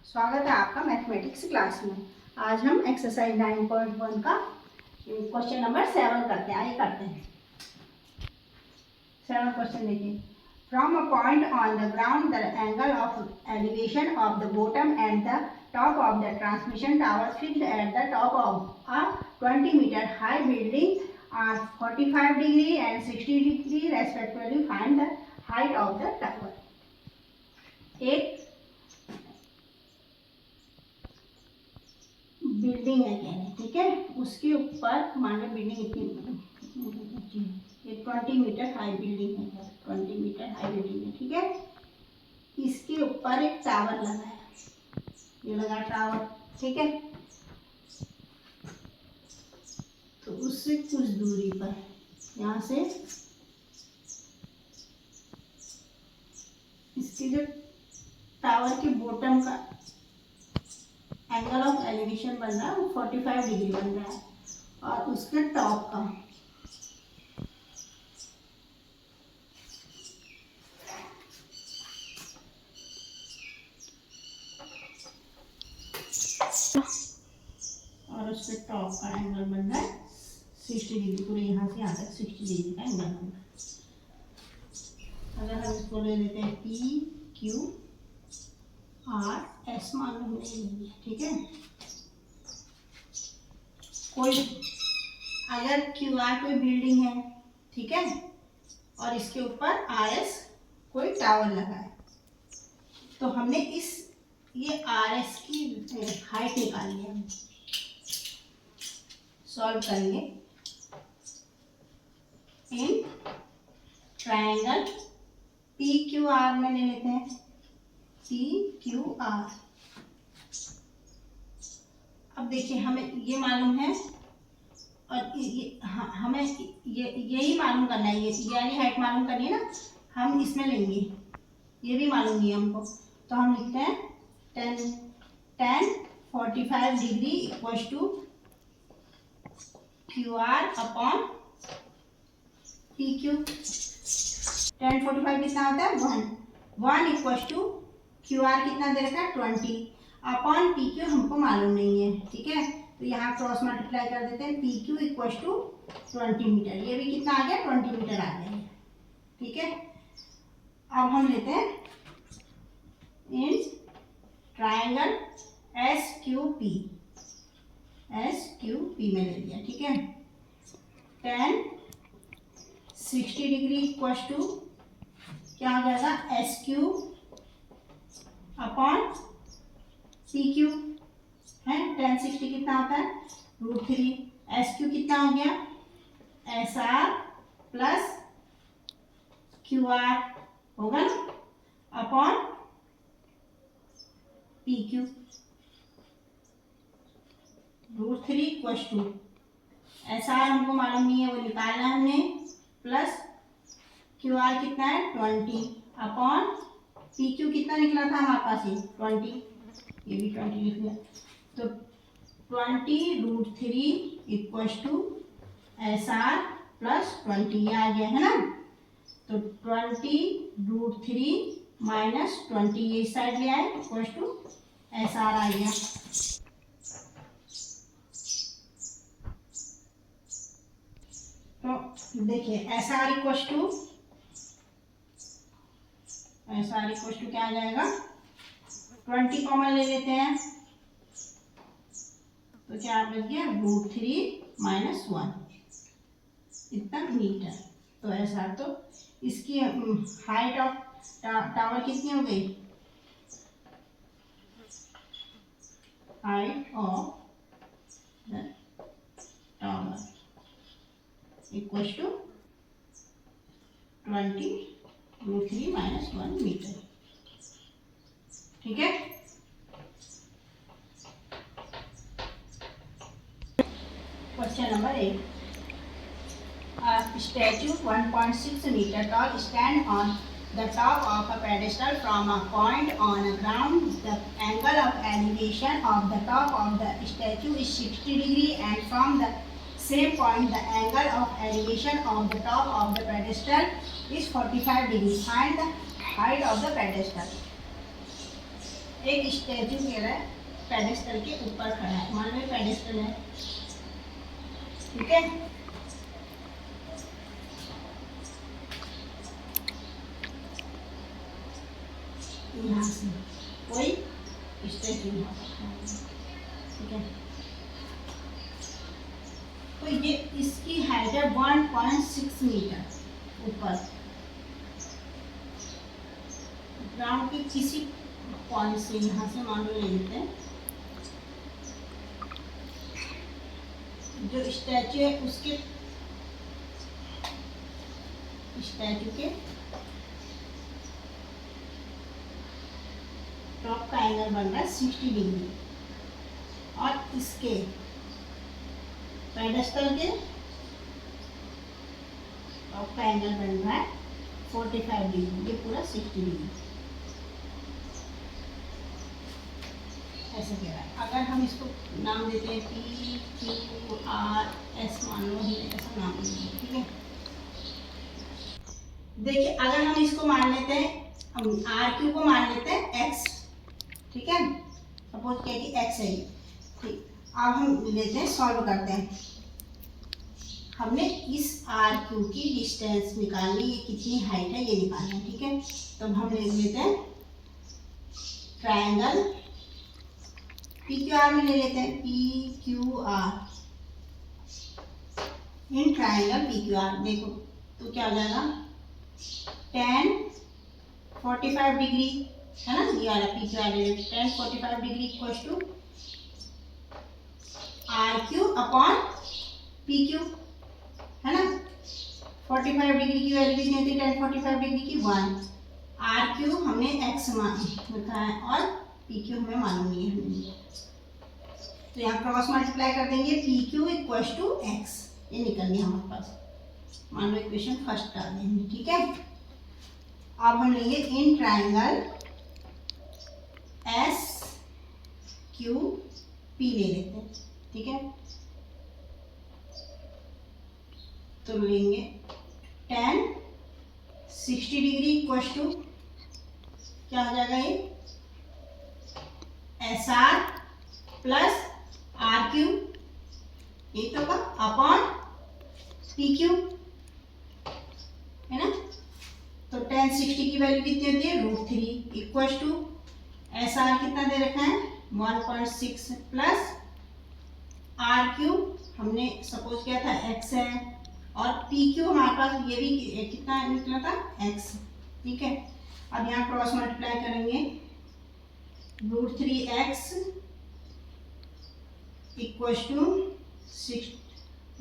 स्वागत है आपका मैथमेटिक्स क्लास में। आज हम एक्सरसाइज 9.1 का क्वेश्चन नंबर 7 करते हैं। आइए करते हैं। 7 क्वेश्चन देखिए। From a point on the ground the angle of elevation of the bottom and the top of the transmission tower fixed at the top of a 20 metre high building are 45 degree and 60 degree respectively find the height of the tower. एक building है कह रहे, ठीक है। उसके ऊपर मान लो building इतनी 20 मीटर हाई बिल्डिंग है, 20 मीटर हाई बिल्डिंग है, ठीक है। इसके ऊपर एक टावर लगा है, ये लगा टावर, ठीक है। तो उससे कुछ दूरी पर यहाँ से इसके जो टावर के बॉटम का एंगल ऑफ एलिवेशन बन रहा है वो 45 डिग्री बन रहा है, और उसके टॉप का टॉप का एंगल बन रहा है 60 डिग्री। पूरे यहाँ से यहाँ तक 60 डिग्री का एंगल बन रहा है। अगर हम इसको ले लेते हैं पी क्यू आर एस मान लो हमने ले लिया, ठीक है। कोई अगर क्यू आर कोई बिल्डिंग है, ठीक है, और इसके ऊपर आर एस कोई टावर लगा है, तो हमने ये आर एस की हाइट निकालनी है। हम सॉल्व करेंगे in triangle P Q R में ले लेते हैं पी क्यू आर। अब देखिए हमें ये मालूम है, और हमें यही मालूम करना है, ये वाली हाइट मालूम करनी है ना। हम इसमें लेंगे, ये भी मालूम नहीं है हमको, तो हम लिखते हैं tan 45 degree equal to Q R upon P Q. tan 45 कितना होता है 1 इक्वल टू क्यू आर कितना दे रखा है 20 अपॉन पी क्यू हमको मालूम नहीं है, ठीक है। तो यहाँ क्रॉस मल्टीप्लाई कर देते हैं, P Q equal to 20 metre. ये भी कितना आ गया 20 मीटर आ गया, ठीक है। अब हम लेते हैं in triangle S Q P में ले लिया, ठीक है। tan 60 डिग्री इक्वल टू क्या हो जाएगा S Q upon P Q है। tan 60 कितना होता है √3। एस क्यू कितना हो गया S R plus Q R होगा upon P Q. √3 equal to S R हमको मालूम नहीं है, वो निकालना है हमने, प्लस क्यू आर कितना है 20 अपॉन पी क्यू कितना निकला था हमारे पास ये 20, ये भी 20 लिख लिया। तो 20 √3 equal to S R plus 20 ये आ गया है ना। तो 20 √3 माइनस 20 ये साइड ले आए इक्वल टू एस आर आ गया। तो देखिए एस आर इक्वल टू क्या आ जाएगा 20 कॉमन ले लेते हैं, तो क्या बच गया √3 माइनस 1 इतना मीटर। तो ऐसा तो इसकी हाइट ऑफ टावर कितनी हो गई, height of the tower equal to 20 √3 minus 1 metre, ठीक है। Question number 8। A statue 1.6 meter tall stand on the top of a pedestal from a point on the ground. The angle of elevation of the top of the statue is 60 degree, and from the same point the angle of elevation of the top of the pedestal is 45 degree. Find the height of the pedestal. एक statue मेरा pedestal के ऊपर खड़ा है, मान लो pedestal है, ठीक है। यहाँ से कोई स्टैचू है, ठीक है। तो ये इसकी हाइट है 1.6 मीटर ऊपर ग्राउंड के किसी पॉइंट से, यहाँ से मान लो ले लेते हैं, जो स्टैचू है उसके स्टैचू के टॉप का एंगल बन रहा है 60 डिग्री और इसके पेडेस्टल के टॉप का एंगल बन रहा है 45 डिग्री, ये पूरा 60 डिग्री ऐसे कह रहा है। अगर हम इसको नाम देते हैं PQRS, मान लो ही ऐसा नाम देंगे, ठीक है। देखिए अगर हम इसको मान लेते हैं, हम RQ को मान लेते हैं X, ठीक है। सपोज क्या कि X है, ठीक। अब हम लेते हैं, सॉल्व करते हैं। हमने इस RQ की डिस्टेंस निकालनी, ये कितनी हाइट है ये निकालना है, ठीक है। तो हम ले लेते हैं ट्रायंगल PQR में ले लेते हैं, PQR इन ट्रायंगल PQR। देखो तो क्या हो जाएगा, tan 45 डिग्री है ना, ये वाला PQR ले लेते हैं, tan 45 degree equals to RQ upon PQ है ना। 45 डिग्री की वैल्यू कितनी होती है, tan 45 डिग्री की 1। RQ हमने X मान रखा है और PQ हमें मालूम नहीं है, तो यहाँ क्रॉस मल्टीप्लाई कर देंगे, PQ इक्वल्स टू X, ये निकल गया हमारे पास। मान लो इक्वेशन फर्स्ट डाल देंगे, ठीक है। अब हम लेंगे इन ट्रायंगल SQP ले लेते हैं, ठीक है। तो लेंगे tan 60 डिग्री इक्वल्स टू क्या हो जाएगा, ये SR प्लस RQ, ये तो का अपॉन PQ है ना। तो tan 60 की वैल्यू कितनी होती है, √3 इक्वल्स टू SR कितना दे रखा है 1.6 प्लस RQ हमने सपोज किया था X है और PQ हमारे पास ये भी कितना निकला था X, ठीक है। अब यहाँ क्रॉस मल्टीप्लाई करेंगे, √3x equals to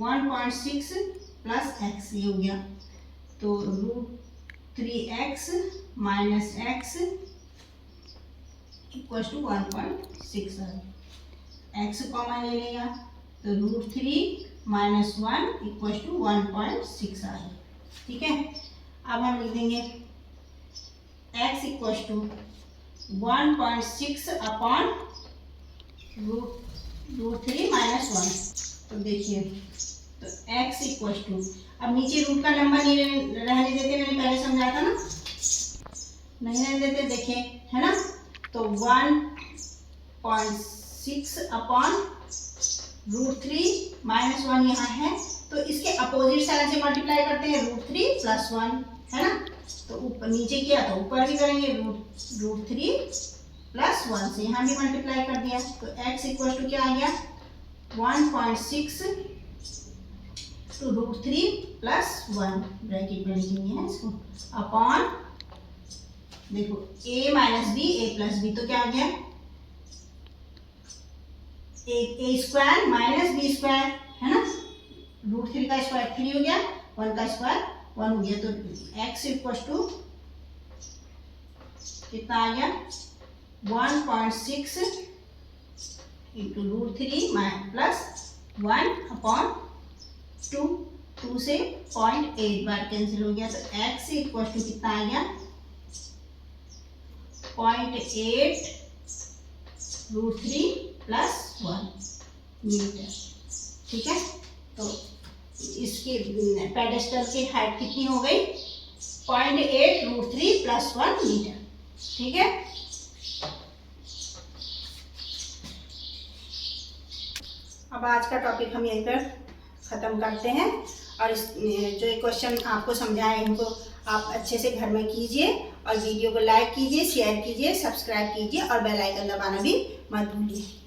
1.6 plus x, ये हो गया। तो √3x minus x equals to 1.6 आ गया। x कॉमन ले लेगा तो √3 माइनस 1 इक्वल्स टू 1.6 आ गया, ठीक है। अब हम लिख देंगे x equals to 1.6 upon √3 minus 1। तो देखिए तो x इक्वल्स टू, अब नीचे रूट का नंबर नहीं रहने देते, मैंने पहले समझाया था ना, नहीं रहने देते, देखिए है ना। तो 1.6 अपॉन √3 माइनस 1 यहाँ है, तो इसके अपोजिट साइड से मल्टीप्लाई करते हैं, √3 प्लस 1 है ना। तो ऊपर नीचे किया तो ऊपर भी करेंगे, √3 प्लस 1 से यहाँ भी मल्टीप्लाई कर दिया। तो x इक्वल टू क्या आ गया 1.6 टू √3 प्लस 1 ब्रैकेट में लिखेंगे है इसको, अपॉन देखो a minus b a plus b, तो क्या आ गया a square minus b square है ना। √3 का स्क्वायर 3 हो गया, 1 का स्क्वायर 1 हो गया। तो x इक्वल टू कितना आ गया 1.6 इंटू √3 प्लस 1 अपॉन 2 से 0.8 बार कैंसिल हो गया। तो x इक्वल टू कितना आ गया 0.8 √3 प्लस 1 मीटर, ठीक है। तो इसकी पेडेस्टल की हाइट कितनी हो गई 0.8 √3 प्लस 1 मीटर, ठीक है। अब आज का टॉपिक हम यहीं पर ख़त्म करते हैं और इस जो क्वेश्चन आपको समझाए इनको आप अच्छे से घर में कीजिए और वीडियो को लाइक कीजिए, शेयर कीजिए, सब्सक्राइब कीजिए और बेल आइकन दबाना भी मत भूलिए।